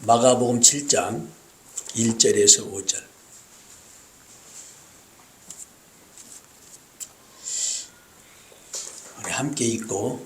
마가복음 7장 1절에서 5절. 우리 함께 읽고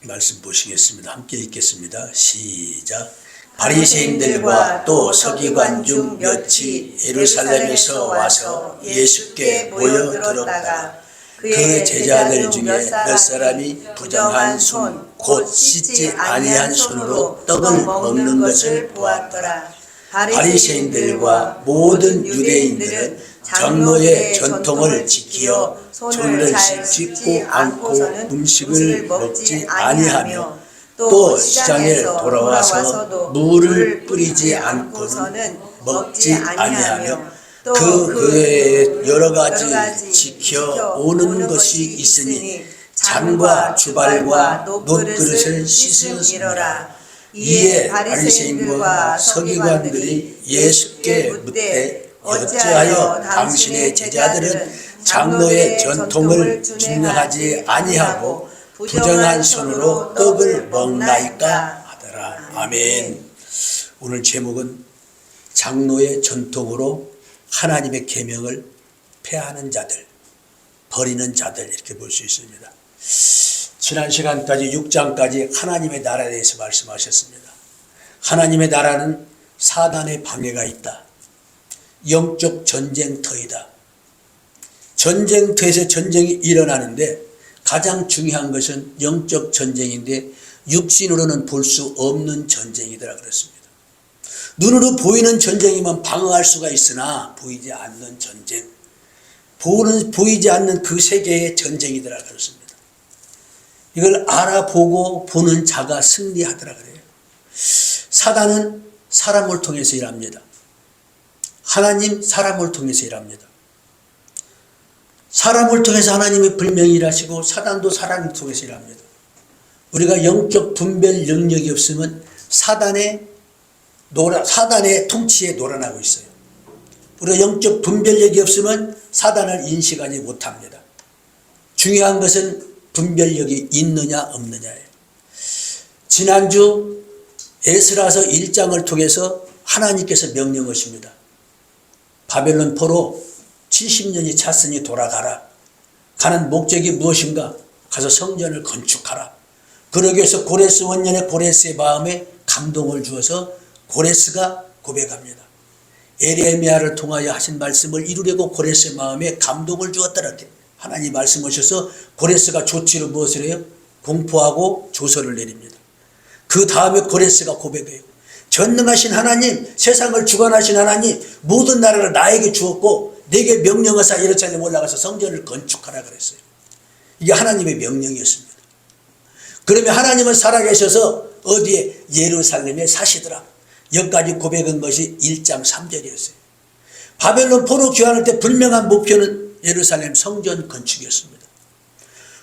말씀 보시겠습니다. 함께 읽겠습니다. 시작. 바리새인들과 또 서기관 중 몇이 예루살렘에서 와서 예수께 모여들었다가 그의 제자들 중에 몇 사람이 부정한 손 곧 씻지 아니한 손으로 떡을 먹는 것을 보았더라. 바리새인들과 모든 유대인들은 장로의 전통을 지키어 손을 씻지 않고 음식을 먹지 아니하며 또 시장에 돌아와서 물을 뿌리지 않고는 먹지 아니하며 그 외에 여러 가지 지켜 오는 것이 있으니 잔과 주발과 놋그릇을 씻으시니라. 이에 바리새인과 서기관들이 예수께 묻되 어찌하여 당신의 제자들은 장로의 전통을 준행하지 아니하고 부정한 손으로 떡을 먹나이까 하더라. 아멘. 오늘 제목은 장로의 전통으로 하나님의 계명을 폐하는 자들, 버리는 자들, 이렇게 볼 수 있습니다. 지난 시간까지 6장까지 하나님의 나라에 대해서 말씀하셨습니다. 하나님의 나라는 사단의 방해가 있다. 영적 전쟁터이다. 전쟁터에서 전쟁이 일어나는데 가장 중요한 것은 영적 전쟁인데 육신으로는 볼 수 없는 전쟁이더라 그랬습니다. 눈으로 보이는 전쟁이면 방어할 수가 있으나 보이지 않는 전쟁, 보이지 않는 그 세계의 전쟁이더라 그랬습니다. 이걸 알아보고 보는 자가 승리하더라 그래요. 사단은 사람을 통해서 일합니다. 하나님 사람을 통해서 일합니다. 사람을 통해서 하나님이 분명히 일하시고 사단도 사람을 통해서 일합니다. 우리가 영적 분별 능력이 없으면 사단의 통치에 놀아나고 있어요. 우리가 영적 분별력이 없으면 사단을 인식하지 못합니다. 중요한 것은 분별력이 있느냐 없느냐예요. 지난주 에스라서 1장을 통해서 하나님께서 명령하십니다. 바벨론 포로 70년이 찼으니 돌아가라. 가는 목적이 무엇인가? 가서 성전을 건축하라. 그러기 위해서 고레스 원년의 고레스의 마음에 감동을 주어서 고레스가 고백합니다. 에레미야를 통하여 하신 말씀을 이루려고 고레스의 마음에 감동을 주었더라. 하나님 말씀하셔서 고레스가 조치로 무엇을 해요? 공포하고 조서를 내립니다. 그 다음에 고레스가 고백해요. 전능하신 하나님, 세상을 주관하신 하나님, 모든 나라를 나에게 주었고 내게 명령하사 예루살렘 올라가서 성전을 건축하라 그랬어요. 이게 하나님의 명령이었습니다. 그러면 하나님은 살아계셔서 어디에? 예루살렘에 사시더라. 여기까지 고백한 것이 1장 3절이었어요. 바벨론 포로 귀환할 때 분명한 목표는 예루살렘 성전 건축이었습니다.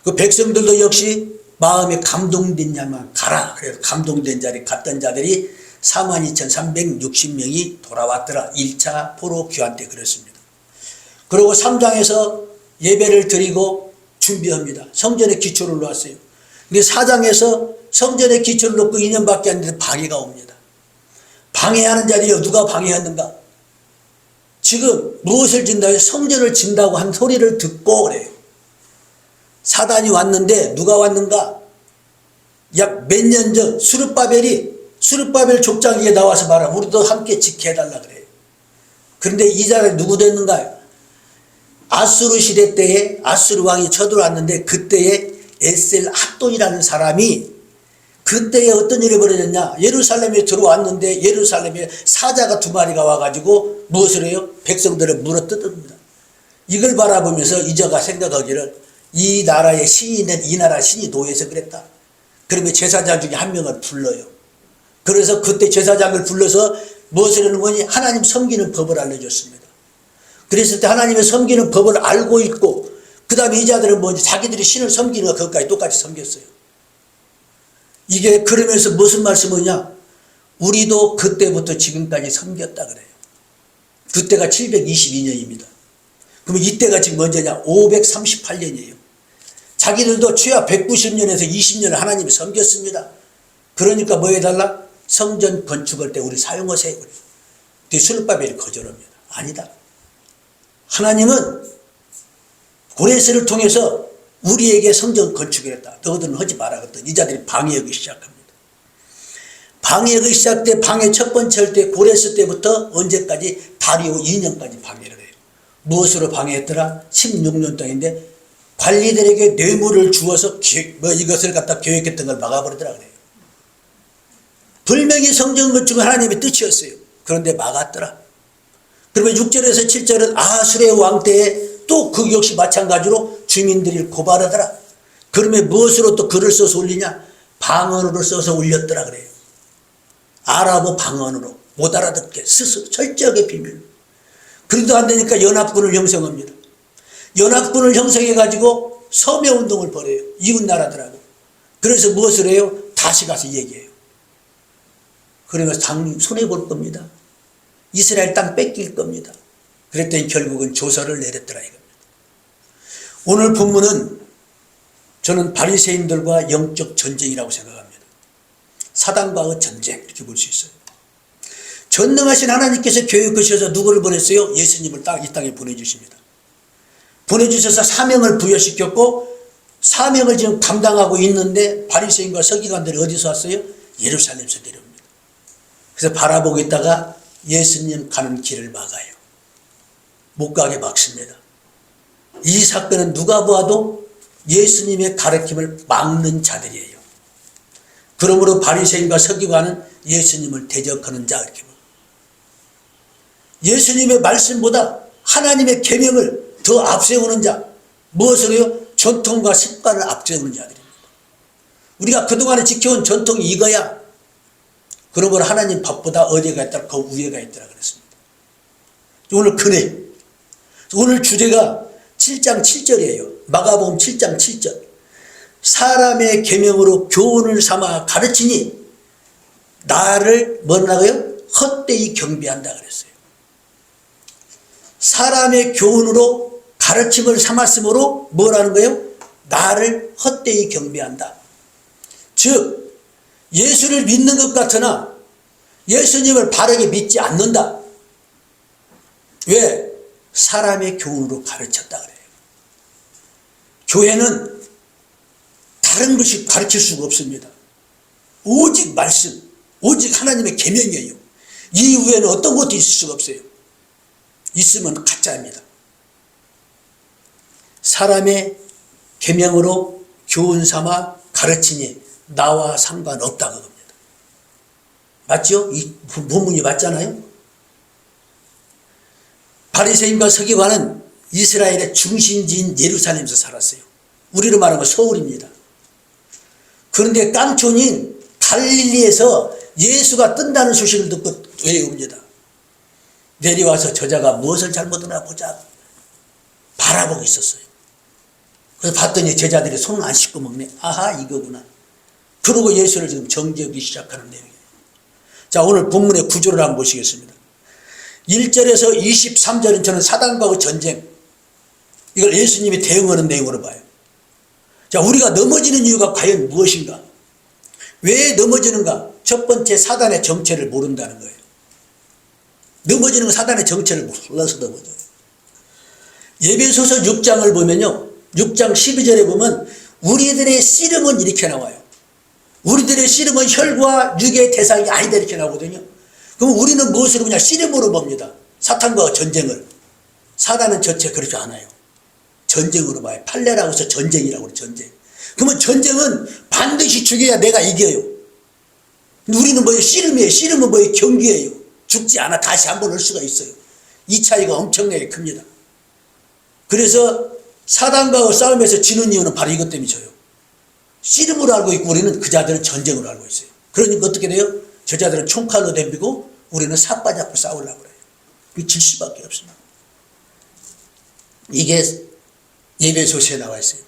그 백성들도 역시 마음에 감동된 자만 가라. 그래서 감동된 자리 갔던 자들이 42,360명이 돌아왔더라. 1차 포로 귀환 때 그랬습니다. 그리고 3장에서 예배를 드리고 준비합니다. 성전의 기초를 놓았어요. 근데 4장에서 성전의 기초를 놓고 2년밖에 안 됐는데 방해가 옵니다. 방해하는 자리요. 누가 방해했는가? 지금 무엇을 진다고 성전을 진다고 한 소리를 듣고 그래요. 사단이 왔는데 누가 왔는가? 약 몇 년 전 수르바벨 족장에게 나와서 말하면 우리도 함께 지켜달라 그래요. 그런데 이 자리에 누구 됐는가요? 아수르 시대 때에 아수르 왕이 쳐들어왔는데 그때에 에셀 핫돈이라는 사람이 그때에 어떤 일이 벌어졌냐? 예루살렘에 들어왔는데 예루살렘에 사자가 2마리가 와가지고 무엇을 해요? 백성들을 물어뜯습니다. 이걸 바라보면서 이자가 생각하기를 이 나라의 신이 이 나라 신이 노예해서 그랬다. 그러면 제사장 중에 한 명을 불러요. 그래서 그때 제사장을 불러서 무엇을 하는 거니? 하나님 섬기는 법을 알려줬습니다. 그랬을 때 하나님의 섬기는 법을 알고 있고 그 다음에 이 자들은 뭐지? 자기들이 신을 섬기는 거 그것까지 똑같이 섬겼어요. 이게 그러면서 무슨 말씀이냐? 우리도 그때부터 지금까지 섬겼다 그래요. 그때가 722년입니다. 그러면 이때가 지금 언제냐? 538년이에요. 자기들도 최하 190년에서 20년을 하나님이 섬겼습니다. 그러니까 뭐 해달라? 성전 건축할 때 우리 사용하세요. 스룹바벨이 거절합니다. 아니다. 하나님은 고레스를 통해서 우리에게 성전 건축을 했다. 너희들은 하지 마라. 그랬더니 이 자들이 방해하기 시작합니다. 방해하기 시작돼 방해 첫 번째 할 때 고레스 때부터 언제까지 다리오 2년까지 방해를 해요. 무엇으로 방해했더라? 16년 동안인데 관리들에게 뇌물을 주어서 이것을 갖다 계획했던 걸 막아버리더라 그래요. 분명히 성전 건축은 하나님의 뜻이었어요. 그런데 막았더라. 그러면 6절에서 7절은 아수르의 왕 때에 또 그 역시 마찬가지로 주민들이 고발하더라. 그러면 무엇으로 또 글을 써서 올리냐? 방언으로 써서 올렸더라 그래요. 아랍어 방언으로 못 알아듣게 스스로 철저하게 비밀. 그래도 안 되니까 연합군을 형성합니다. 연합군을 형성해 가지고 서명운동을 벌여요. 이웃나라들하고. 그래서 무엇을 해요? 다시 가서 얘기해요. 그러면서 손해볼 겁니다. 이스라엘 땅 뺏길 겁니다. 그랬더니 결국은 조서를 내렸더라 이겁니다. 오늘 본문은 저는 바리새인들과 영적 전쟁이라고 생각합니다. 사단과의 전쟁 이렇게 볼 수 있어요. 전능하신 하나님께서 교육하셔서 누구를 보냈어요? 예수님을 이 땅에 보내주십니다. 보내주셔서 사명을 부여시켰고 사명을 지금 감당하고 있는데 바리새인과 서기관들이 어디서 왔어요? 예루살렘에서 내려옵니다. 그래서 바라보고 있다가 예수님 가는 길을 막아요. 못 가게 막습니다. 이 사건은 누가 보아도 예수님의 가르침을 막는 자들이에요. 그러므로 바리새인과 서기관은 예수님을 대적하는 자 이렇게 봅니다. 예수님의 말씀보다 하나님의 계명을 더 앞세우는 자, 무엇을 해요? 전통과 습관을 앞세우는 자들입니다. 우리가 그동안에 지켜온 전통이 이거야. 그러므로 하나님 법보다 어디가 있더라? 그 위에가 있더라 그랬습니다. 오늘 그네. 오늘 주제가 7장 7절이에요. 마가복음 7장 7절. 사람의 계명으로 교훈을 삼아 가르치니 나를 뭐라고요? 헛되이 경배한다 그랬어요. 사람의 교훈으로 가르침을 삼았으므로 뭐라는 거예요? 나를 헛되이 경배한다. 즉 예수를 믿는 것 같으나 예수님을 바르게 믿지 않는다. 왜? 사람의 교훈으로 가르쳤다 그래요. 교회는 다른 것이 가르칠 수가 없습니다. 오직 말씀, 오직 하나님의 계명이에요. 이 이후에는 어떤 것도 있을 수가 없어요. 있으면 가짜입니다. 사람의 계명으로 교훈 삼아 가르치니 나와 상관없다 그겁니다. 맞죠? 이 본문이 맞잖아요. 바리새인과 서기관은 이스라엘의 중심지인 예루살렘에서 살았어요. 우리로 말하면 서울입니다. 그런데 깡촌인 갈릴리에서 예수가 뜬다는 소식을 듣고 외웁니다. 내려와서 저자가 무엇을 잘못하나 보자 바라보고 있었어요. 그래서 봤더니 제자들이 손을 안 씻고 먹네. 아하 이거구나. 그러고 예수를 지금 정죄하기 시작하는 내용이에요. 자, 오늘 본문의 구조를 한번 보시겠습니다. 1절에서 23절은 저는 사단과의 전쟁, 이걸 예수님이 대응하는 내용으로 봐요. 자, 우리가 넘어지는 이유가 과연 무엇인가? 왜 넘어지는가? 첫 번째, 사단의 정체를 모른다는 거예요. 넘어지는 건 사단의 정체를 몰라서 넘어져요. 에베소서 6장을 보면요, 6장 12절에 보면 우리들의 씨름은 이렇게 나와요. 우리들의 씨름은 혈과 육의 대상이 아니다 이렇게 나오거든요. 그럼 우리는 무엇으로 보냐? 씨름으로 봅니다. 사탄과 전쟁을. 사단은 전체 그렇지 않아요. 전쟁으로 봐요. 팔레라고 해서 전쟁이라고 그래요. 전쟁. 그러면 전쟁은 반드시 죽여야 내가 이겨요. 우리는 뭐예요? 씨름이에요. 씨름은 뭐예요? 경기예요. 죽지 않아 다시 한번 올 수가 있어요. 이 차이가 엄청나게 큽니다. 그래서 사단과 싸움에서 지는 이유는 바로 이것 때문에 져요. 씨름으로 알고 있고 우리는 그 자들은 전쟁으로 알고 있어요. 그러니까 어떻게 돼요? 저 자들은 총칼로 덤비고 우리는 삿바 잡고 싸우려고 그래요. 질 수밖에 없습니다. 이게 에베소서에 나와 있어요.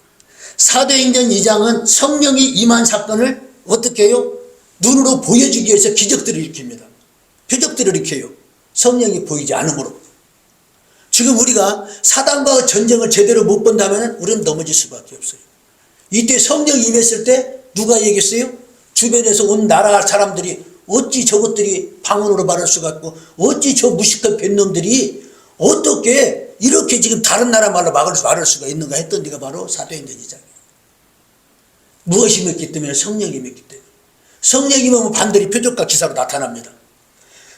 사도행전 2장은 성령이 임한 사건을 어떻게 해요? 눈으로 보여주기 위해서 기적들을 일으킵니다. 표적들을 일으켜요. 성령이 보이지 않으므로. 지금 우리가 사단과 전쟁을 제대로 못 본다면 우리는 넘어질 수밖에 없어요. 이때 성령이 임했을 때 누가 얘기했어요? 주변에서 온 나라 사람들이 어찌 저것들이 방언으로 말할 수가 있고 어찌 저 무식한 변놈들이 어떻게 이렇게 지금 다른 나라 말로 말할 수가 있는가 했던 데가 바로 사도행전 2장이에요. 무엇이 맺기 때문에? 성령이 맺기 때문에. 성령이 맺으면 반드시 표적과 기사로 나타납니다.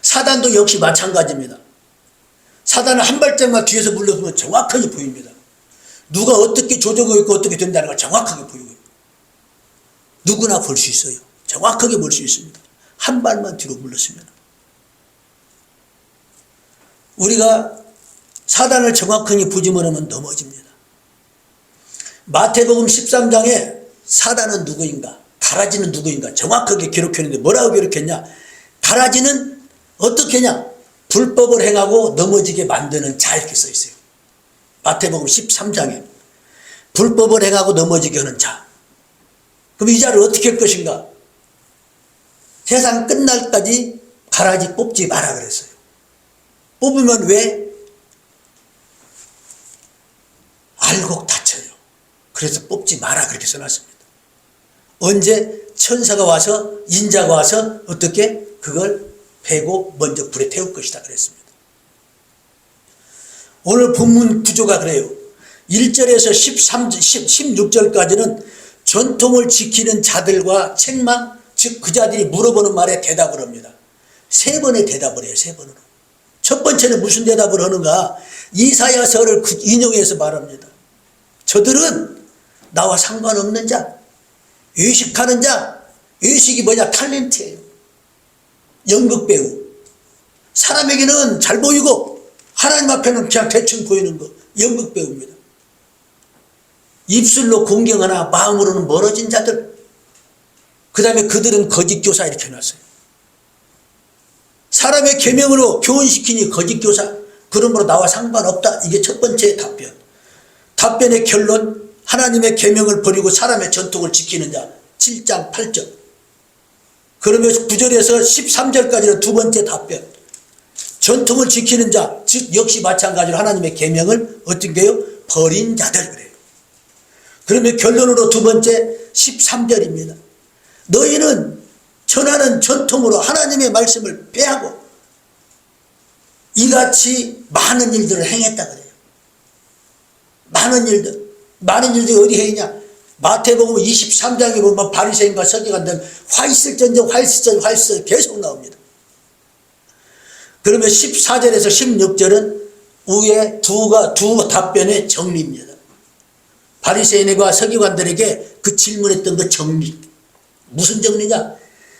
사단도 역시 마찬가지입니다. 사단은 한 발짝만 뒤에서 물러서면 정확하게 보입니다. 누가 어떻게 조작하고 있고 어떻게 된다는 걸 정확하게 보이고요. 누구나 볼 수 있어요. 정확하게 볼 수 있습니다. 한 발만 뒤로 물렀으면. 우리가 사단을 정확하게 보지 못하면 넘어집니다. 마태복음 13장에 사단은 누구인가? 가라지는 누구인가? 정확하게 기록했는데 뭐라고 기록했냐? 가라지는 어떻게 하냐? 불법을 행하고 넘어지게 만드는 자 이렇게 써 있어요. 마태복음 13장에 불법을 행하고 넘어지게 하는 자. 그럼 이 자를 어떻게 할 것인가? 세상 끝날까지 가라지 뽑지 마라 그랬어요. 뽑으면 왜? 알곡 다쳐요. 그래서 뽑지 마라 그렇게 써놨습니다. 언제? 천사가 와서 인자가 와서 어떻게? 그걸 패고 먼저 불에 태울 것이다 그랬습니다. 오늘 본문 구조가 그래요. 1절에서 16절까지는 전통을 지키는 자들과 책망, 즉 그 자들이 물어보는 말에 대답을 합니다. 세 번의 대답을 해요. 세 번으로. 첫 번째는 무슨 대답을 하는가? 이사야서를 인용해서 말합니다. 저들은 나와 상관없는 자, 의식하는 자, 의식이 뭐냐? 탤런트예요. 연극배우. 사람에게는 잘 보이고 하나님 앞에는 그냥 대충 보이는 거. 연극배우입니다. 입술로 공경하나 마음으로는 멀어진 자들. 그 다음에 그들은 거짓교사 이렇게 해놨어요. 사람의 계명으로 교훈시키니 거짓교사. 그러므로 나와 상관없다. 이게 첫 번째 답변. 답변의 결론. 하나님의 계명을 버리고 사람의 전통을 지키는 자. 7장 8절. 그러면 9절에서 13절까지는 두 번째 답변. 전통을 지키는 자, 즉 역시 마찬가지로 하나님의 계명을 어떻게 해요? 버린 자들 그래요. 그러면 결론으로 두 번째 13절입니다. 너희는 전하는 전통으로 하나님의 말씀을 빼하고 이같이 많은 일들을 행했다 그래요. 많은 일들. 많은 일들이 어디 행했냐? 마태복음 23장에 보면 바리새인과 서기관들 화있을전쟁 계속 나옵니다. 그러면 14절에서 16절은 위에 두 답변의 정리입니다. 바리새인과 서기관들에게 그 질문했던 그 정리. 무슨 정리냐?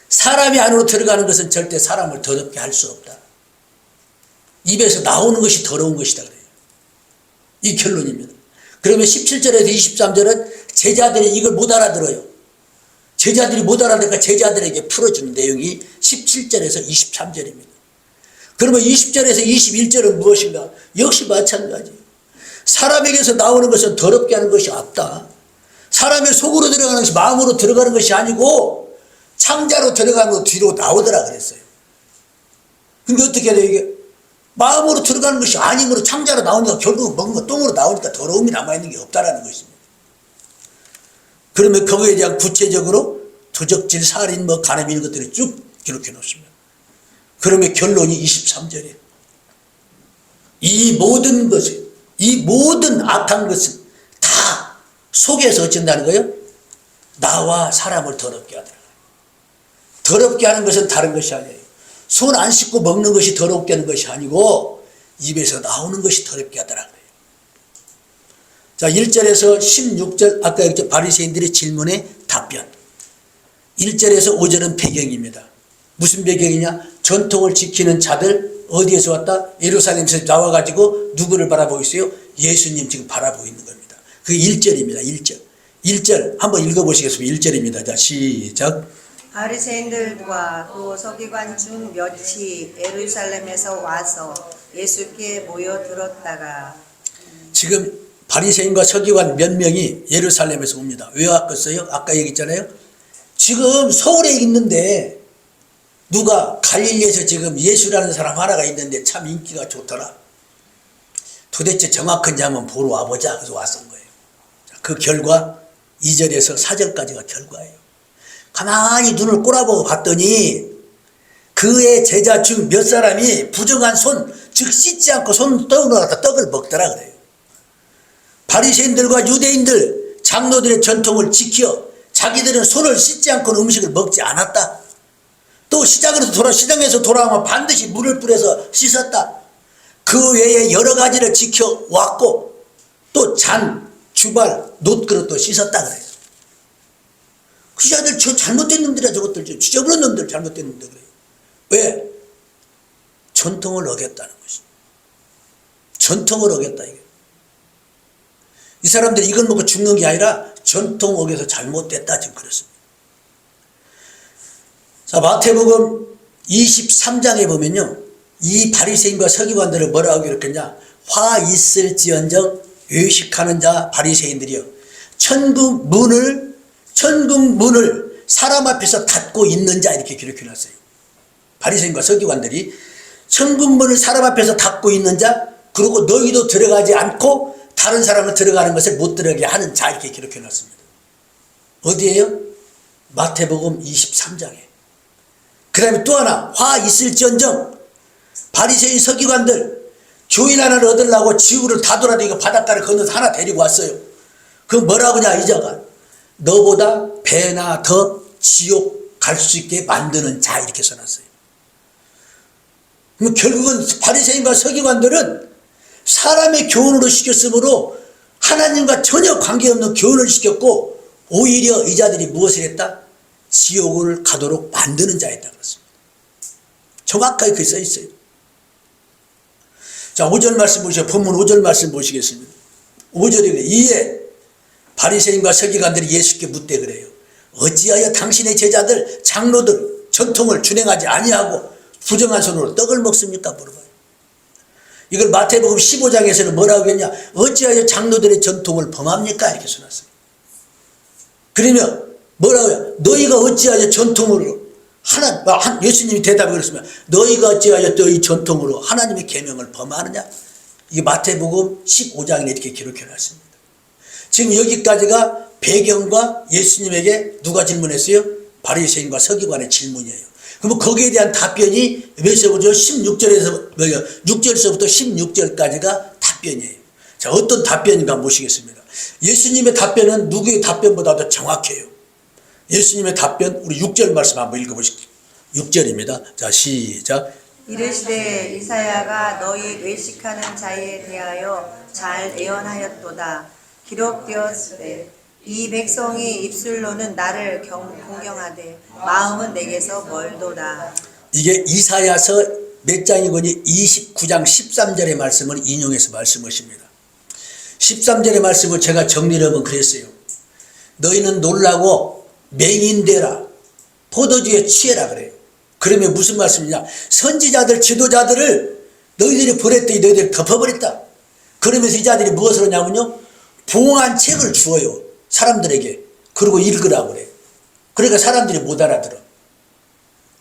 사람이 안으로 들어가는 것은 절대 사람을 더럽게 할 수 없다. 입에서 나오는 것이 더러운 것이다 그래요. 이 결론입니다. 그러면 17절에서 23절은 제자들이 이걸 못 알아들어요. 제자들이 못 알아들으니까 제자들에게 풀어주는 내용이 17절에서 23절입니다. 그러면 20절에서 21절은 무엇인가? 역시 마찬가지예요. 사람에게서 나오는 것은 더럽게 하는 것이 없다. 사람의 속으로 들어가는 것이 마음으로 들어가는 것이 아니고 창자로 들어가는 거 뒤로 나오더라 그랬어요. 근데 어떻게 해야 돼 이게? 마음으로 들어가는 것이 아니므로 창자로 나오니까 결국 먹은 거 똥으로 나오니까 더러움이 남아있는 게 없다라는 것입니다. 그러면 그거에 대한 구체적으로 도적질, 살인, 간음 이런 것들을 쭉 기록해 놓습니다. 그러면 결론이 23절이에요. 이 모든 것을, 이 모든 악한 것은 다 속에서 어쩐다는 거예요? 나와 사람을 더럽게 하더라. 더럽게 하는 것은 다른 것이 아니에요. 손 안 씻고 먹는 것이 더럽게 하는 것이 아니고 입에서 나오는 것이 더럽게 하더라. 자, 1절에서 16절 아까 바리새인들의 질문에 답변. 1절에서 5절은 배경입니다. 무슨 배경이냐? 전통을 지키는 자들 어디에서 왔다? 예루살렘에서 나와가지고 누구를 바라보고 있어요? 예수님 지금 바라보고 있는 겁니다. 그게 1절입니다. 1절. 1절 한번 읽어보시겠습니다. 1절입니다. 자, 시작. 바리새인들과 또 서기관 중 몇이 예루살렘에서 와서 예수께 모여들었다가 지금 바리새인과 서기관 몇 명이 예루살렘에서 옵니다. 왜 왔겠어요? 아까 얘기했잖아요. 지금 서울에 있는데 누가 갈릴리에서 지금 예수라는 사람 하나가 있는데 참 인기가 좋더라. 도대체 정확한지 한번 보러 와보자. 그래서 왔던 거예요. 그 결과 2절에서 4절까지가 결과예요. 가만히 눈을 꼬라보고 봤더니 그의 제자 중 몇 사람이 부정한 손, 즉 씻지 않고 손 떡으로 갖다 떡을 먹더라 그래요. 바리새인들과 유대인들, 장로들의 전통을 지켜 자기들은 손을 씻지 않고는 음식을 먹지 않았다. 또 시장에서 돌아오면 반드시 물을 뿌려서 씻었다. 그 외에 여러 가지를 지켜왔고 또 잔, 주발, 놋그릇도 씻었다 그래요. 그 자들 저 잘못된 놈들이야. 저것들 지저분한 놈들, 잘못된 놈들 그래요. 왜? 전통을 어겼다는 것이. 전통을 어겼다 이게. 이 사람들이 이걸 먹고 죽는 게 아니라 전통 어겨서 잘못됐다 지금 그렇습니다. 자, 마태복음 23장에 보면요, 이 바리새인과 서기관들을 뭐라고 기록했냐? 화 있을지언정 외식하는 자 바리새인들이여, 천국 문을 사람 앞에서 닫고 있는 자, 이렇게 기록해놨어요. 바리새인과 서기관들이 천국 문을 사람 앞에서 닫고 있는 자, 그리고 너희도 들어가지 않고 다른 사람을 들어가는 것을 못 들어가게 하는 자, 이렇게 기록해놨습니다. 어디에요? 마태복음 23장에. 그 다음에 또 하나, 화 있을지언정 바리새인 서기관들 교인 하나를 얻으려고 지구를 다 돌아다니고 바닷가를 건너서 하나 데리고 왔어요. 그 뭐라고 하냐, 이 자가 너보다 배나 더 지옥 갈 수 있게 만드는 자, 이렇게 써놨어요. 그럼 결국은 바리새인과 서기관들은 사람의 교훈으로 시켰으므로 하나님과 전혀 관계없는 교훈을 시켰고, 오히려 이 자들이 무엇을 했다? 지옥을 가도록 만드는 자였다 그랬습니다. 정확하게 그게 써 있어요. 자, 5절 말씀 보시죠. 본문 5절 말씀 보시겠습니다. 5절에 이에 바리새인과 서기관들이 예수께 묻되 그래요. 어찌하여 당신의 제자들, 장로들 전통을 준행하지 아니하고 부정한 손으로 떡을 먹습니까? 물어봐요. 이걸 마태복음 15장에서는 뭐라고 했냐? 어찌하여 장로들의 전통을 범합니까? 이렇게 써놨어요. 그러면 뭐라고 해요? 너희가 어찌하여 전통으로 예수님이 대답을 그랬으면 너희가 어찌하여 너희 전통으로 하나님의 계명을 범하느냐? 이게 마태복음 15장에 이렇게 기록해놨습니다. 지금 여기까지가 배경과 예수님에게 누가 질문했어요? 바리새인과 서기관의 질문이에요. 그럼 거기에 대한 답변이 몇서부터 6절에서부터 16절까지가 답변이에요. 자, 어떤 답변인가 보시겠습니다. 예수님의 답변은 누구의 답변보다도 정확해요. 예수님의 답변, 우리 6절 말씀 한번 읽어보실게요. 6절입니다. 자, 시작. 이르시되 이사야가 너희 외식하는 자에 대하여 잘 예언하였도다. 기록되었으되 이 백성이 입술로는 나를 공경하되 마음은 내게서 멀도다. 이게 이사야서 몇 장이거니? 29장 13절의 말씀을 인용해서 말씀하십니다. 13절의 말씀을 제가 정리를 하면 그랬어요. 너희는 놀라고 맹인되라, 포도주에 취해라 그래요. 그러면 무슨 말씀이냐? 선지자들, 지도자들을 너희들이 버렸더니 너희들이 덮어버렸다. 그러면서 이 자들이 무엇을 하냐면요, 봉한 책을 주어요, 사람들에게. 그리고 읽으라고 그래요. 그러니까 사람들이 못 알아들어.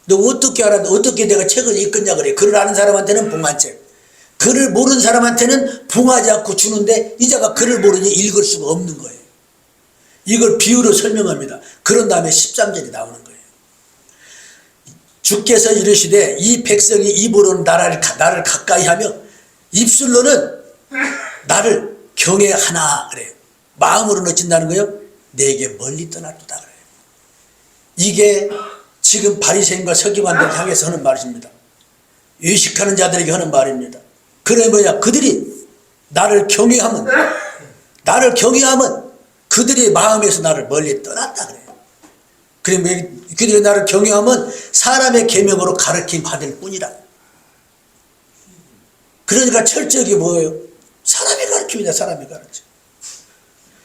너 어떻게 내가 책을 읽겠냐 그래. 글을 아는 사람한테는 봉한 책, 글을 모르는 사람한테는 봉하지 않고 주는데 이 자가 글을 모르니 읽을 수가 없는 거예요. 이걸 비유로 설명합니다. 그런 다음에 13절이 나오는 거예요. 주께서 이르시되 이 백성이 입으로는 나를 가까이 하며 입술로는 나를 경외하나 그래요. 마음으로는 어쩐다는 거예요? 내게 멀리 떠났다 그래요. 이게 지금 바리새인과 서기관들을 향해서 하는 말입니다. 외식하는 자들에게 하는 말입니다. 그래 뭐냐? 그들이 나를 경외하면 그들의 마음에서 나를 멀리 떠났다 그래요. 그러면 그들이 나를 경외하면 사람의 계명으로 가르침 받을 뿐이라. 그러니까 철저하게 뭐예요? 사람의 가르침이다. 사람의 가르침.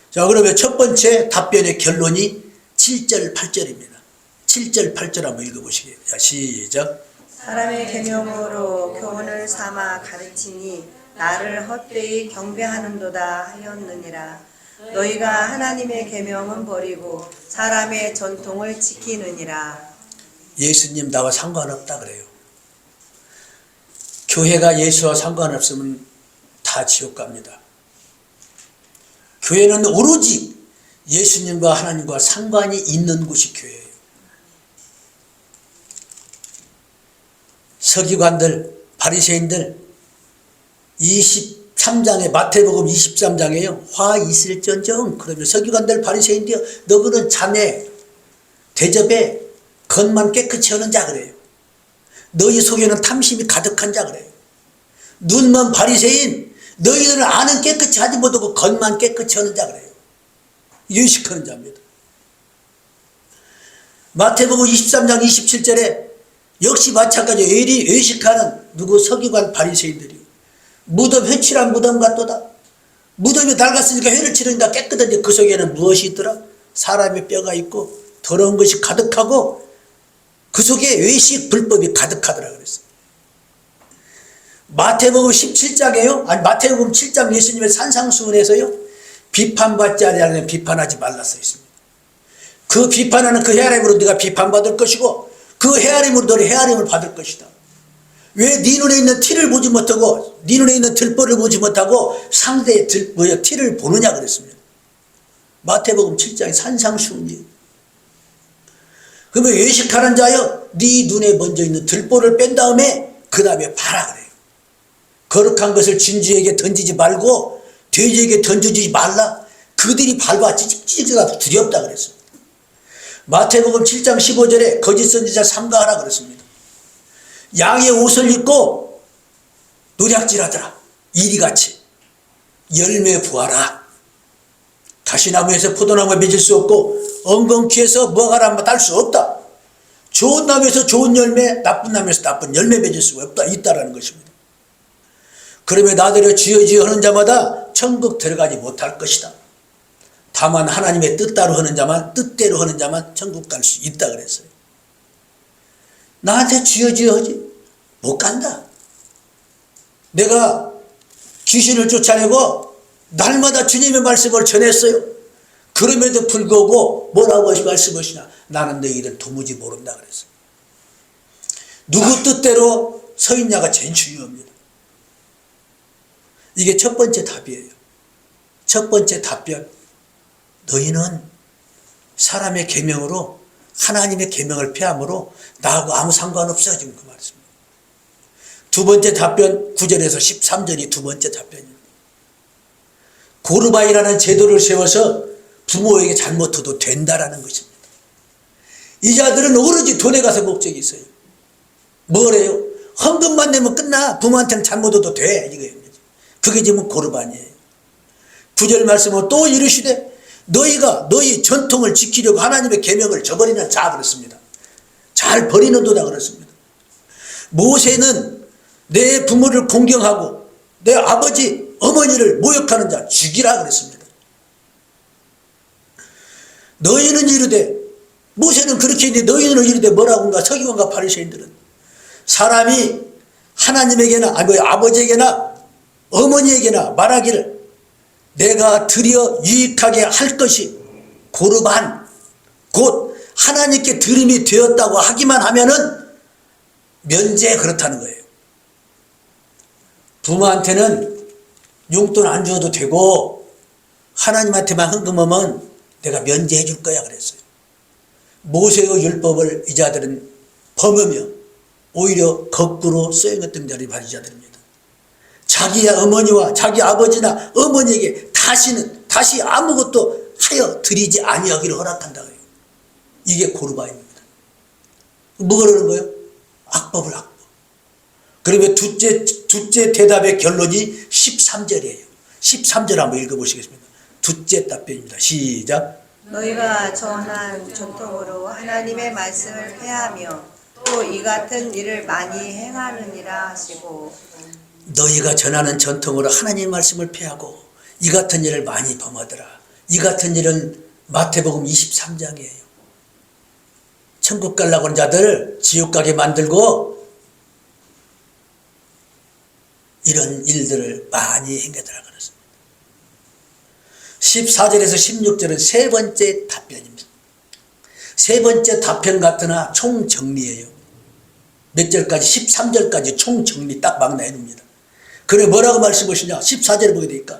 자, 그러면 첫 번째 답변의 결론이 7절 8절입니다 7절 8절 한번 읽어보시게요. 자, 시작. 사람의 계명으로 교훈을 삼아 가르치니 나를 헛되이 경배하는도다 하였느니라. 너희가 하나님의 계명은 버리고 사람의 전통을 지키느니라. 예수님 나와 상관없다 그래요. 교회가 예수와 상관없으면 다 지옥 갑니다. 교회는 오로지 예수님과 하나님과 상관이 있는 곳이 교회예요. 서기관들, 바리새인들 23장에 마태복음 23장에요. 화 있을전정. 그러면 서기관들 바리새인들이여 너그는 자네 대접에 겉만 깨끗이 하는 자 그래요. 너희 속에는 탐심이 가득한 자 그래요. 눈먼 바리새인 너희들은 안은 깨끗이 하지 못하고 겉만 깨끗이 하는 자 그래요. 외식하는 자입니다. 마태복음 23장 27절에 역시 마찬가지로 외식하는 누구 서기관 바리새인들이요. 무덤 회칠한 무덤 같도다. 무덤이 낡았으니까 회를 치르니까 깨끗한데 그 속에는 무엇이 있더라? 사람의 뼈가 있고 더러운 것이 가득하고 그 속에 외식 불법이 가득하더라 그랬어요. 마태복음 17장에요. 아니 마태복음 7장 예수님의 산상수훈에서요. 비판받지 아니하면 비판하지 말라 써 있습니다. 그 비판하는 그 헤아림으로 네가 비판받을 것이고 그 헤아림으로 너는 헤아림을 받을 것이다. 왜 네 눈에 있는 티를 보지 못하고 네 눈에 있는 들보를 보지 못하고 상대의 티를 보느냐 그랬습니다. 마태복음 7장의 산상수훈이에요. 그러면 외식하는 자여 네 눈에 먼저 있는 들보를 뺀 다음에 그 다음에 봐라 그래요. 거룩한 것을 진주에게 던지지 말고 돼지에게 던져주지 말라. 그들이 밟아 찌직찌직하다 두렵다 그랬습니다. 마태복음 7장 15절에 거짓 선지자 삼가하라 그랬습니다. 양의 옷을 입고 노략질하더라. 이리같이 열매 부하라. 가시나무에서 포도나무 맺을 수 없고 엉겅퀴에서 무화과나무 딸 수 없다. 좋은 나무에서 좋은 열매, 나쁜 나무에서 나쁜 열매 맺을 수가 없다. 있다라는 것입니다. 그러면 나더러 주여 주여 하는 자마다 천국 들어가지 못할 것이다. 다만 하나님의 뜻대로 하는 자만 천국 갈 수 있다 그랬어요. 나한테 주여 주여 하지 못 간다. 내가 귀신을 쫓아내고 날마다 주님의 말씀을 전했어요. 그럼에도 불구하고 뭐라고 말씀하시나 나는 너희를 도무지 모른다 그랬어요. 누구 뜻대로 서 있냐가 제일 중요합니다. 이게 첫 번째 답이에요. 첫 번째 답변. 너희는 사람의 계명으로 하나님의 계명을 폐함으로 나하고 아무 상관없어. 지금 그 말씀입니다. 두 번째 답변 9절에서 13절이 두 번째 답변입니다. 고르반이라는 제도를 세워서 부모에게 잘못해도 된다라는 것입니다. 이 자들은 오로지 돈에 가서 목적이 있어요. 뭐래요? 헌금만 내면 끝나. 부모한테는 잘못해도 돼. 이거예요. 그게 지금 고르반이에요. 9절 말씀은 또 이르시되 너희가 너희 전통을 지키려고 하나님의 계명을 저버리는 자 그랬습니다. 잘 버리는도다 그랬습니다. 모세는 내 부모를 공경하고 내 아버지 어머니를 모욕하는 자 죽이라 그랬습니다. 너희는 이르되 모세는 그렇게 했는데 너희는 이르되 뭐라고 한가? 서기관과 바리새인들은 사람이 하나님에게나 아버지에게나 어머니에게나 말하기를 내가 드려 유익하게 할 것이 고르반 곧 하나님께 드림이 되었다고 하기만 하면은 면제 그렇다는 거예요. 부모한테는 용돈 안 줘도 되고 하나님한테만 헌금하면 내가 면제해 줄 거야 그랬어요. 모세의 율법을 이 자들은 범하며 오히려 거꾸로 수행했던 자들이 바로 이 자들입니다. 자기 어머니와 자기 아버지나 어머니에게 다시 아무것도 하여 드리지 아니하기를 허락한다 그래요. 이게 고르반입니다. 뭐 그러는 거예요? 악법을 악법. 그러면 둘째 대답의 결론이 13절이에요. 13절 한번 읽어보시겠습니다. 둘째 답변입니다. 시작. 너희가 전한 전통으로 하나님의 말씀을 폐하며 또 이 같은 일을 많이 행하느니라 하시고 너희가 전하는 전통으로 하나님의 말씀을 폐하고 이 같은 일을 많이 범하더라. 이 같은 일은 마태복음 23장이에요. 천국 가려고 하는 자들 지옥 가게 만들고 이런 일들을 많이 행하더라 그랬습니다. 14절에서 16절은 세 번째 답변입니다. 세 번째 답변 같으나 총정리예요. 몇 절까지? 13절까지 총정리 딱 막 내놓습니다. 그래 뭐라고 말씀하시냐? 14절에 보게 되니까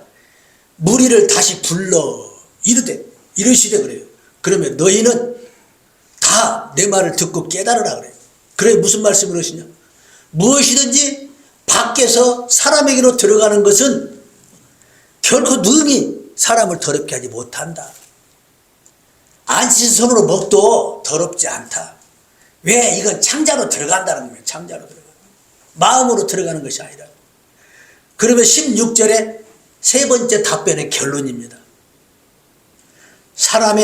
무리를 다시 불러 이르시되 그래요. 그러면 너희는 다 내 말을 듣고 깨달으라 그래요. 그래 무슨 말씀을 하시냐? 무엇이든지 밖에서 사람에게로 들어가는 것은 결코 능히 사람을 더럽게 하지 못한다. 안 씻은 손으로 먹도 더럽지 않다. 왜? 이건 창자로 들어간다는 거예요. 창자로 들어간다. 마음으로 들어가는 것이 아니라. 그러면 16절에 세 번째 답변의 결론입니다. 사람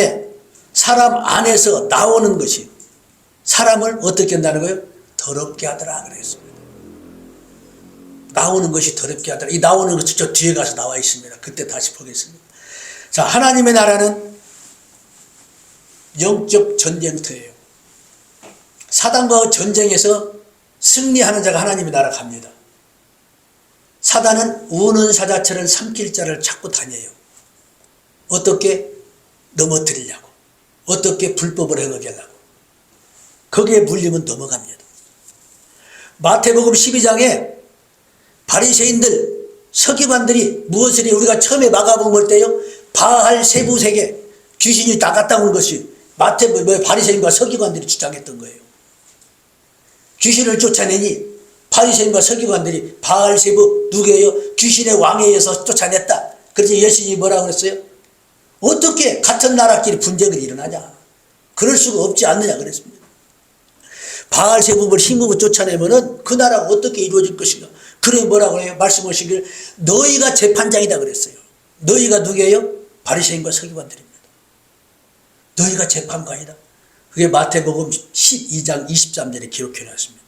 안에서 나오는 것이 사람을 어떻게 한다는 거예요? 더럽게 하더라 그랬습니다. 나오는 것이 더럽게 하더라. 이 나오는 것이 저 뒤에 가서 나와 있습니다. 그때 다시 보겠습니다. 자, 하나님의 나라는 영적 전쟁터예요. 사단과 전쟁에서 승리하는 자가 하나님의 나라 갑니다. 사단은 우는 사자처럼 삼킬 자를 찾고 다녀요. 어떻게 넘어뜨리려고, 어떻게 불법을 행하게 하려고. 거기에 물리면 넘어갑니다. 마태복음 12장에 바리새인들, 서기관들이 무엇을 해요? 우리가 처음에 마가복음 볼 때요, 바알 세부세계 귀신이 나갔다 온 것이 바리새인과 서기관들이 주장했던 거예요. 귀신을 쫓아내니 바리새인과 서기관들이 바알 세부 누구예요? 귀신의 왕에 의해서 쫓아냈다. 그래서 예수님이 뭐라고 그랬어요? 어떻게 같은 나라끼리 분쟁이 일어나냐? 그럴 수가 없지 않느냐 그랬습니다. 바알 세부를 힘으로 쫓아내면은 그 나라가 어떻게 이루어질 것인가? 그래 뭐라고 해요? 말씀하시길 너희가 재판장이다 그랬어요. 너희가 누구예요? 바리새인과 서기관들입니다. 너희가 재판관이다. 그게 마태복음 12장 23절에 기록해 놨습니다.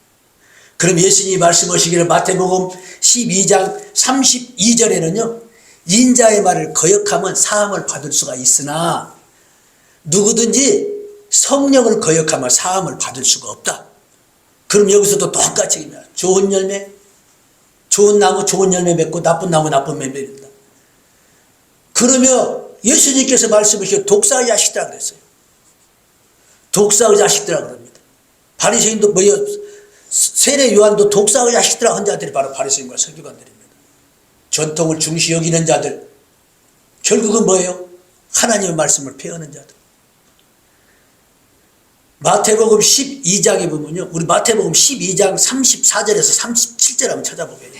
그럼 예수님이 말씀하시기를 마태복음 12장 32절에는요. 인자의 말을 거역하면 사함을 받을 수가 있으나 누구든지 성령을 거역하면 사함을 받을 수가 없다. 그럼 여기서도 똑같이 좋은 열매, 좋은 나무 좋은 열매 맺고 나쁜 나무 나쁜 열매 맺는다. 그러면 예수님께서 말씀하시고 독사의 자식들이라 그랬어요. 독사의 자식들이라 그럽니다. 바리새인도 세례 요한도 독사의 자식들이라 한 자들이 바로 바리새인과 서기관들입니다. 전통을 중시 여기는 자들, 결국은 뭐예요? 하나님의 말씀을 폐하는 자들. 마태복음 12장에 보면요, 우리 마태복음 12장 34절에서 37절 한번 찾아보게요.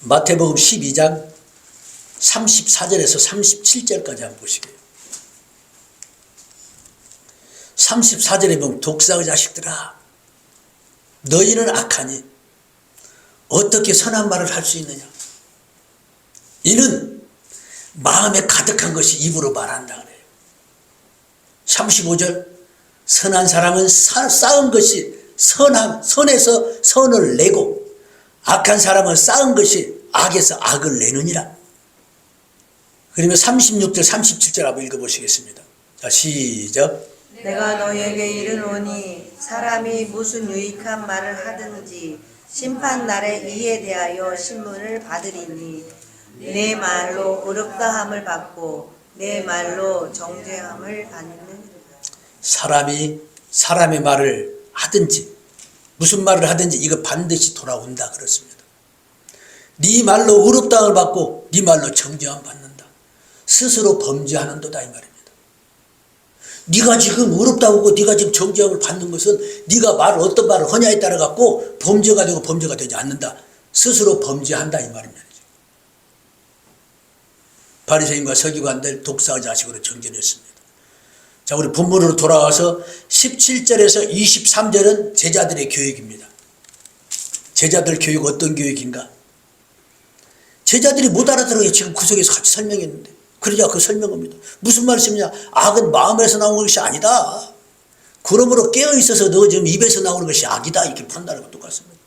마태복음 12장 34절에서 37절까지 한번 보시게요. 34절에 보면 독사의 자식들아 너희는 악하니 어떻게 선한 말을 할 수 있느냐? 이는 마음에 가득한 것이 입으로 말한다 그래요. 35절 선한 사람은 쌓은 것이 선에서 선을 내고 악한 사람은 쌓은 것이 악에서 악을 내느니라. 그러면 36절 37절 한번 읽어보시겠습니다. 자, 시작. 내가 너에게 이르노니 사람이 무슨 유익한 말을 하든지 심판날에 이에 대하여 신문을 받으리니 내 말로 의롭다함을 받고 내 말로 정죄함을 받는. 사람이 사람의 말을 하든지 무슨 말을 하든지 이거 반드시 돌아온다 그렇습니다. 네 말로 의롭다함을 받고 네 말로 정죄함을 받는다. 스스로 범죄하는도다 이 말입니다. 네가 지금 의롭다고 하고 네가 지금 정죄함을 받는 것은 네가 어떤 말을 하냐에 따라 갖고 범죄가 되고 범죄가 되지 않는다. 스스로 범죄한다 이 말입니다. 바리새인과 서기관들 독사의 자식으로 정죄했습니다. 자, 우리 본문으로 돌아와서 17절에서 23절은 제자들의 교육입니다. 제자들 교육 어떤 교육인가? 제자들이 못 알아들어요. 지금 구석에서 같이 설명했는데. 그러자 그 설명합니다. 무슨 말씀이냐? 악은 마음에서 나오는 것이 아니다. 그러므로 깨어있어서 너 지금 입에서 나오는 것이 악이다. 이렇게 판단하는 것 똑같습니다.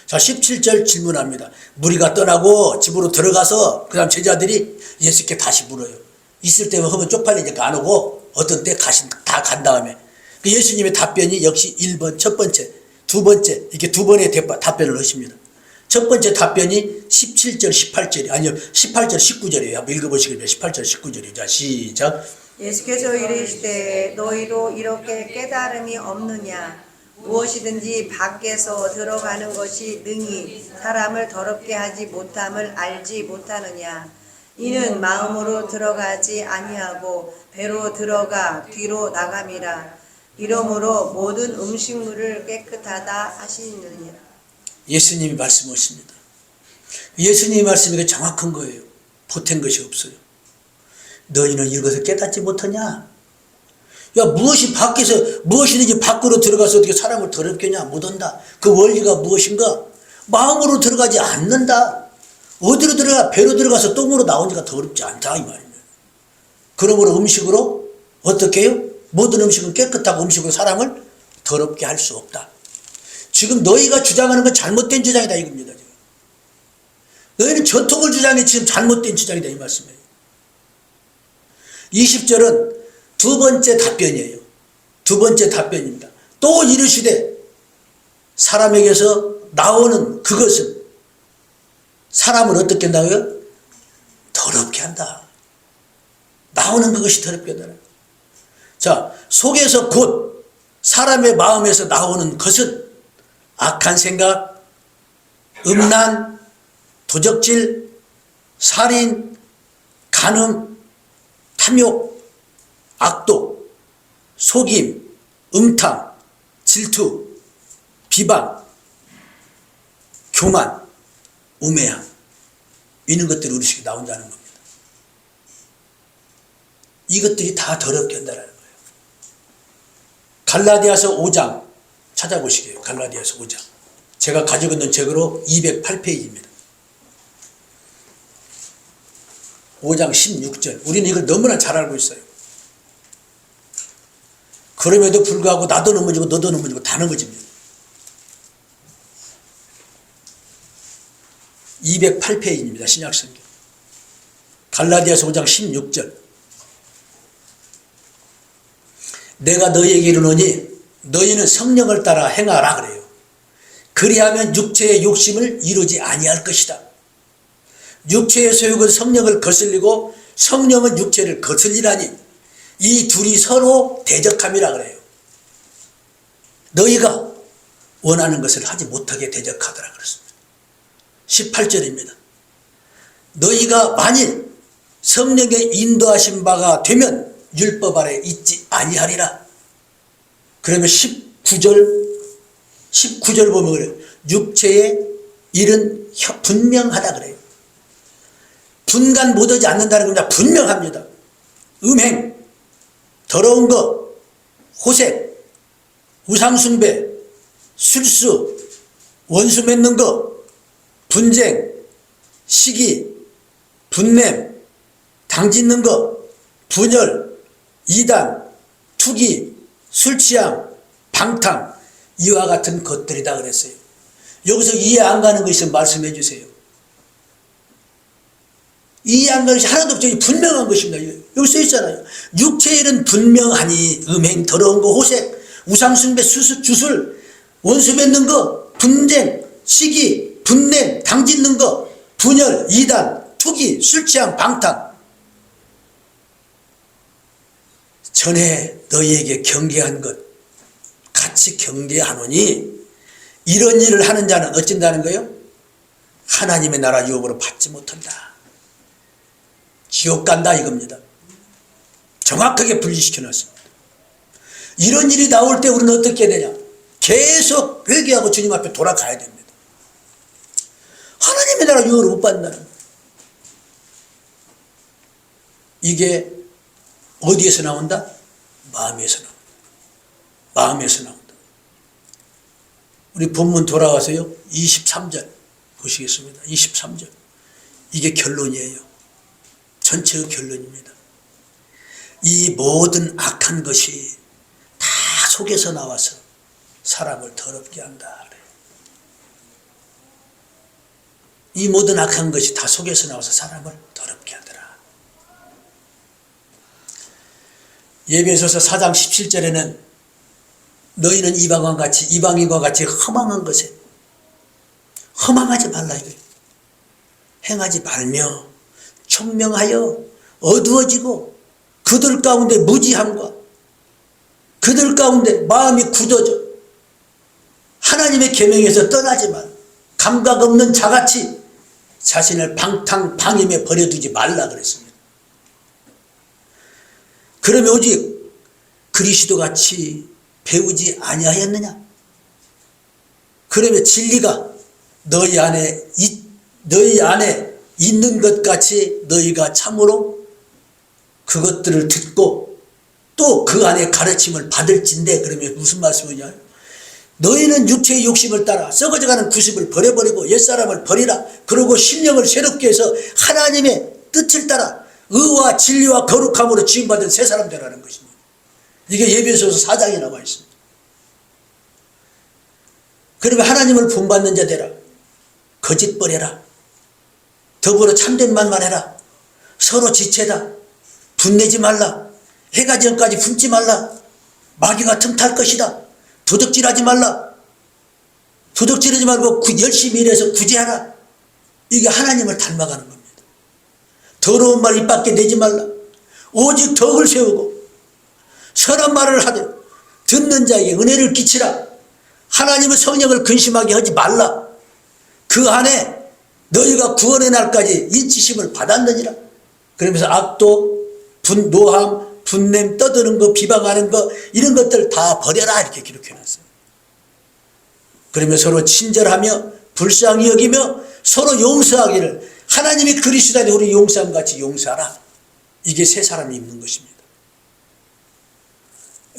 자, 17절 질문합니다. 무리가 떠나고 집으로 들어가서 그 다음 제자들이 예수께 다시 물어요. 있을 때면 하면 쪽팔리니까 안 오고 어떤 때 다 간 다음에 그 예수님의 답변이 역시 1번 첫 번째 두 번째 이렇게 두 번의 답변을 하십니다. 첫 번째 답변이 17절 18절이 아니요 18절 19절이에요. 한번 읽어보시겠습니다. 18절 19절이죠. 자, 시작. 예수께서 이르시되 너희도 이렇게 깨달음이 없느냐? 무엇이든지 밖에서 들어가는 것이 능히 사람을 더럽게 하지 못함을 알지 못하느냐? 이는 마음으로 들어가지 아니하고 배로 들어가 뒤로 나감이라. 이러므로 모든 음식물을 깨끗하다 하시느니라. 예수님이 말씀하십니다. 예수님이 말씀이 정확한 거예요. 보탠 것이 없어요. 너희는 이것을 깨닫지 못하냐? 야, 무엇이든지 밖으로 들어가서 어떻게 사람을 더럽게 하냐? 못한다. 그 원리가 무엇인가? 마음으로 들어가지 않는다. 어디로 들어가? 배로 들어가서 똥으로 나오니까 더럽지 않다 이 말입니다. 그러므로 음식으로 어떻게 해요? 모든 음식은 깨끗하고 음식으로 사람을 더럽게 할 수 없다. 지금 너희가 주장하는 건 잘못된 주장이다 이겁니다. 지금. 너희는 전통을 주장해 지금 잘못된 주장이다 이 말씀이에요. 20절은 두 번째 답변이에요. 두 번째 답변입니다. 또 이르시되 사람에게서 나오는 그것은 사람을 어떻게 한다고요? 더럽게 한다. 나오는 그것이 더럽게 한다. 자, 속에서 곧 사람의 마음에서 나오는 것은 악한 생각, 음란, 도적질, 살인, 간음, 탐욕, 악독, 속임, 음탕, 질투, 비방, 교만, 우매함, 이런 것들이 우리 속에 나온다는 겁니다. 이것들이 다 더럽게 한다는 거예요. 갈라디아서 5장 찾아보시게요. 갈라디아서 5장. 제가 가지고 있는 책으로 208페이지입니다. 5장 16절. 우리는 이걸 너무나 잘 알고 있어요. 그럼에도 불구하고 나도 넘어지고 너도 넘어지고 다 넘어집니다. 208페이지입니다. 신약성경. 갈라디아서 5장 16절. 내가 너희에게 이르노니 너희는 성령을 따라 행하라 그래요. 그리하면 육체의 욕심을 이루지 아니할 것이다. 육체의 소욕은 성령을 거슬리고 성령은 육체를 거슬리라니 이 둘이 서로 대적함이라 그래요. 너희가 원하는 것을 하지 못하게 대적하더라 그랬습니다. 18절입니다. 너희가 만일 성령의 인도하신 바가 되면 율법 아래 있지 아니하리라. 그러면 19절 보면 그래요. 육체의 일은 분명하다 그래요. 분간 못하지 않는다는 겁니다. 분명합니다. 음행, 더러운 것, 호색, 우상숭배, 술수, 원수 맺는 것, 분쟁, 시기, 분냄, 당짓는 것, 분열, 이단, 투기, 술취함, 방탕, 이와 같은 것들이다 그랬어요. 여기서 이해 안 가는 거 있으면 말씀해 주세요. 이해 안 가는 것이 하나도 없죠. 분명한 것입니다. 여기 써 있잖아요. 육체의 일은 분명하니 음행, 더러운 거, 호색, 우상숭배, 주술, 원수 맺는 거, 분쟁, 시기, 분냄, 당짓는 거, 분열, 이단, 투기, 술취함, 방탕. 전에 너희에게 경계한 것 같이 경계하노니 이런 일을 하는 자는 어쩐다는 거예요? 하나님의 나라 유업으로 받지 못한다. 지옥 간다 이겁니다. 정확하게 분리시켜 놨습니다. 이런 일이 나올 때 우리는 어떻게 해야 되냐? 계속 회개하고 주님 앞에 돌아가야 됩니다. 하나님의 나라 유업으로 못 받는다는 거예요. 이게 어디에서 나온다? 마음에서 나온다. 마음에서 나온다. 우리 본문 돌아가서요. 23절 보시겠습니다. 23절. 이게 결론이에요. 전체의 결론입니다. 이 모든 악한 것이 다 속에서 나와서 사람을 더럽게 한다. 이 모든 악한 것이 다 속에서 나와서 사람을 더럽게 하더라. 예배소서 4장 17절에는 너희는 이방인과 같이 허망한 것에 허망하지 말라 이거예요. 행하지 말며 총명하여 어두워지고 그들 가운데 무지함과 그들 가운데 마음이 굳어져 하나님의 계명에서 떠나지 말 감각 없는 자같이 자신을 방탕방임에 버려두지 말라 그랬습니다. 그러면 오직 그리스도같이 배우지 아니하였느냐? 그러면 진리가 너희 안에 있는 것 같이 너희가 참으로 그것들을 듣고 또 그 안에 가르침을 받을진대. 그러면 무슨 말씀이냐? 너희는 육체의 욕심을 따라 썩어져가는 구습을 버려버리고 옛사람을 버리라. 그러고 심령을 새롭게 해서 하나님의 뜻을 따라 의와 진리와 거룩함으로 지음받은 새 사람 되라는 것입니다. 이게 에베소서 4장에 나와 있습니다. 그러면 하나님을 본받는 자 되라. 거짓 버려라. 더불어 참된 말만 해라. 서로 지체다. 분내지 말라. 해가 전까지 품지 말라. 마귀가 틈탈 것이다. 도둑질하지 말라. 도둑질하지 말고 열심히 일해서 구제하라. 이게 하나님을 닮아가는 겁니다. 더러운 말 입 밖에 내지 말라. 오직 덕을 세우고 선한 말을 하되 듣는 자에게 은혜를 끼치라. 하나님의 성령을 근심하게 하지 말라. 그 안에 너희가 구원의 날까지 인치심을 받았느니라. 그러면서 악도, 노함, 분냄, 떠드는 거, 비방하는 거, 이런 것들 다 버려라. 이렇게 기록해놨어요. 그러면 서로 친절하며 불쌍히 여기며 서로 용서하기를 하나님이 그리스도 안에 우리 용서함 같이 용서하라. 이게 새 사람이 입는 것입니다.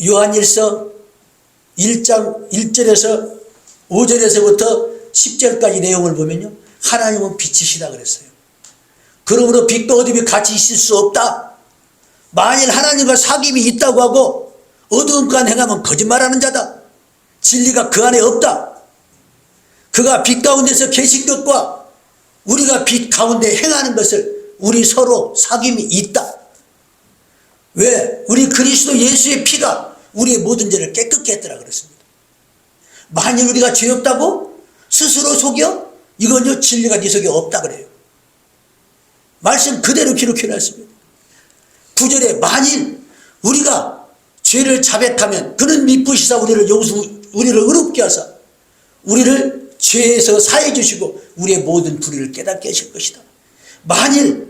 요한일서 1장 1절에서 5절에서부터 10절까지 내용을 보면요, 하나님은 빛이시다 그랬어요. 그러므로 빛과 어둠이 같이 있을 수 없다. 만일 하나님과 사귐이 있다고 하고 어두운 그 안에 행하면 거짓말하는 자다. 진리가 그 안에 없다. 그가 빛 가운데서 계신 것과 우리가 빛 가운데 행하는 것을 우리 서로 사귐이 있다. 왜? 우리 그리스도 예수의 피가 우리의 모든 죄를 깨끗게 했더라 그랬습니다. 만일 우리가 죄 없다고 스스로 속여? 이건요, 진리가 네 속에 없다 그래요. 말씀 그대로 기록해놨습니다. 9절에 만일 우리가 죄를 자백하면 그는 미쁘시사 우리를 의롭게 하사 우리를 죄에서 사해 주시고 우리의 모든 불의를 깨닫게 하실 것이다. 만일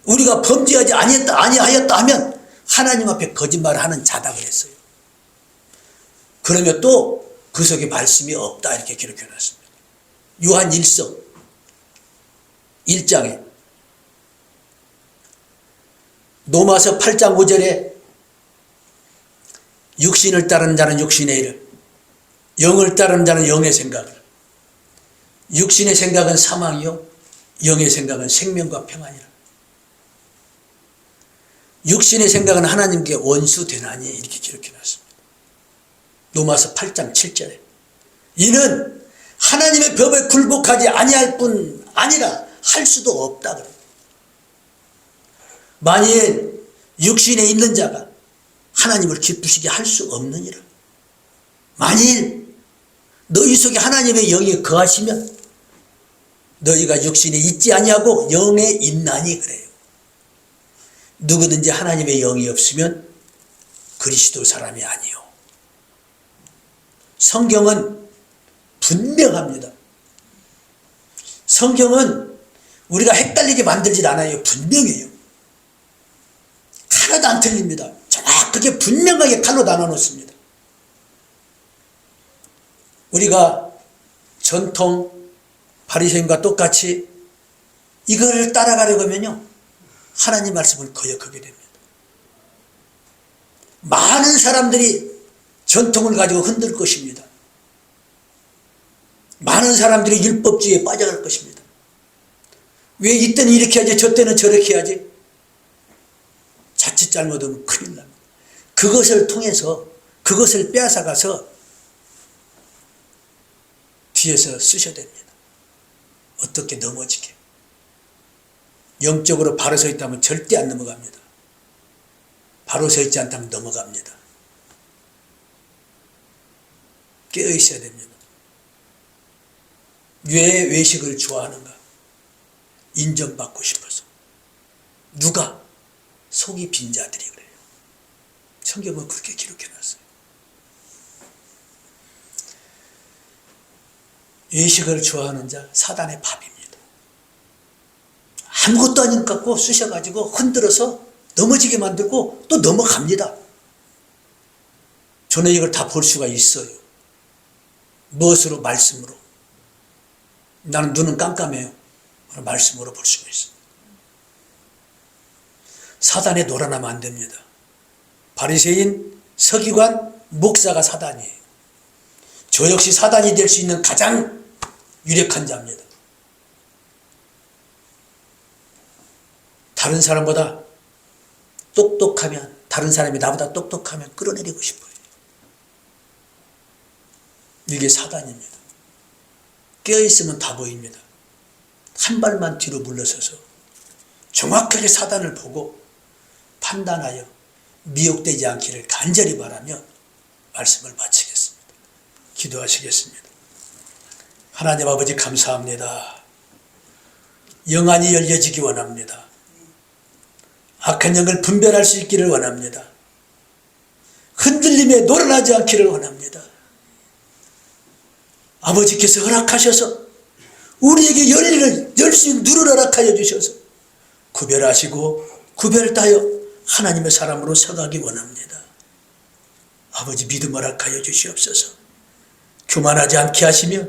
우리가 범죄하지 아니하였다 하면 하나님 앞에 거짓말을 하는 자다 그랬어요. 그러면 또 그 속에 말씀이 없다 이렇게 기록해놨습니다. 요한 1서 1장에 로마서 8장 5절에 육신을 따르는 자는 육신의 일을, 영을 따르는 자는 영의 생각을. 육신의 생각은 사망이요 영의 생각은 생명과 평안이라. 육신의 생각은 하나님께 원수되나니 이렇게 기록해놨습니다. 로마서 8장 7절에 이는 하나님의 법에 굴복하지 아니할 뿐 아니라 할 수도 없다 그래요. 만일 육신에 있는 자가 하나님을 기쁘시게 할 수 없느니라. 만일 너희 속에 하나님의 영이 거하시면 너희가 육신에 있지 아니하고 영에 있나니 그래요. 누구든지 하나님의 영이 없으면 그리스도 사람이 아니요. 성경은 분명합니다. 성경은 우리가 헷갈리게 만들질 않아요. 분명해요. 하나도 안 틀립니다. 정확하게 분명하게 칼로 나눠놓습니다. 우리가 전통 바리새인과 똑같이 이걸 따라가려고 하면요, 하나님 말씀을 거역하게 됩니다. 많은 사람들이 전통을 가지고 흔들 것입니다. 많은 사람들이 율법주의에 빠져갈 것입니다. 왜 이때는 이렇게 하지 저때는 저렇게 하지? 자칫 잘못하면 큰일 납니다. 그것을 통해서 그것을 빼앗아가서 뒤에서 쓰셔야 됩니다. 어떻게 넘어지게. 영적으로 바로 서 있다면 절대 안 넘어갑니다. 바로 서 있지 않다면 넘어갑니다. 깨어 있어야 됩니다. 왜 외식을 좋아하는가? 인정받고 싶어서. 누가? 속이 빈 자들이 그래요. 성경은 그렇게 기록해놨어요. 외식을 좋아하는 자 사단의 밥입니다. 아무것도 아닌 것 같고 쑤셔가지고 흔들어서 넘어지게 만들고 또 넘어갑니다. 저는 이걸 다 볼 수가 있어요. 무엇으로? 말씀으로. 나는 눈은 깜깜해요. 말씀으로 볼 수가 있어요. 사단에 놀아나면 안 됩니다. 바리새인, 서기관, 목사가 사단이에요. 저 역시 사단이 될 수 있는 가장 유력한 자입니다. 다른 사람보다 똑똑하면, 다른 사람이 나보다 똑똑하면 끌어내리고 싶어요. 이게 사단입니다. 깨어있으면 다 보입니다. 한 발만 뒤로 물러서서 정확하게 사단을 보고 판단하여 미혹되지 않기를 간절히 바라며 말씀을 마치겠습니다. 기도하시겠습니다. 하나님 아버지 감사합니다. 영안이 열려지기 원합니다. 악한 영을 분별할 수 있기를 원합니다. 흔들림에 놀아나지 않기를 원합니다. 아버지께서 허락하셔서 우리에게 열리를 열 수 있는 눈을 허락하여 주셔서 구별하시고 구별하여 하나님의 사람으로 서가기 원합니다. 아버지 믿음 허락하여 주시옵소서. 교만하지 않게 하시며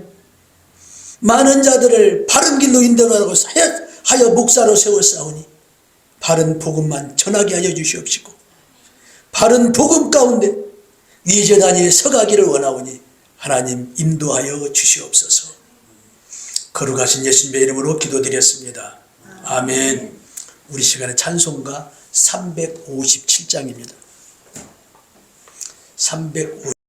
많은 자들을 바른 길로 인도하고 하여 목사로 세웠사오니 바른 복음만 전하게 하여 주시옵시고 바른 복음 가운데 위재단위에 서가기를 원하오니 하나님 인도하여 주시옵소서. 거룩하신 예수님의 이름으로 기도드렸습니다. 아멘. 우리 시간에 찬송가 357장입니다. 350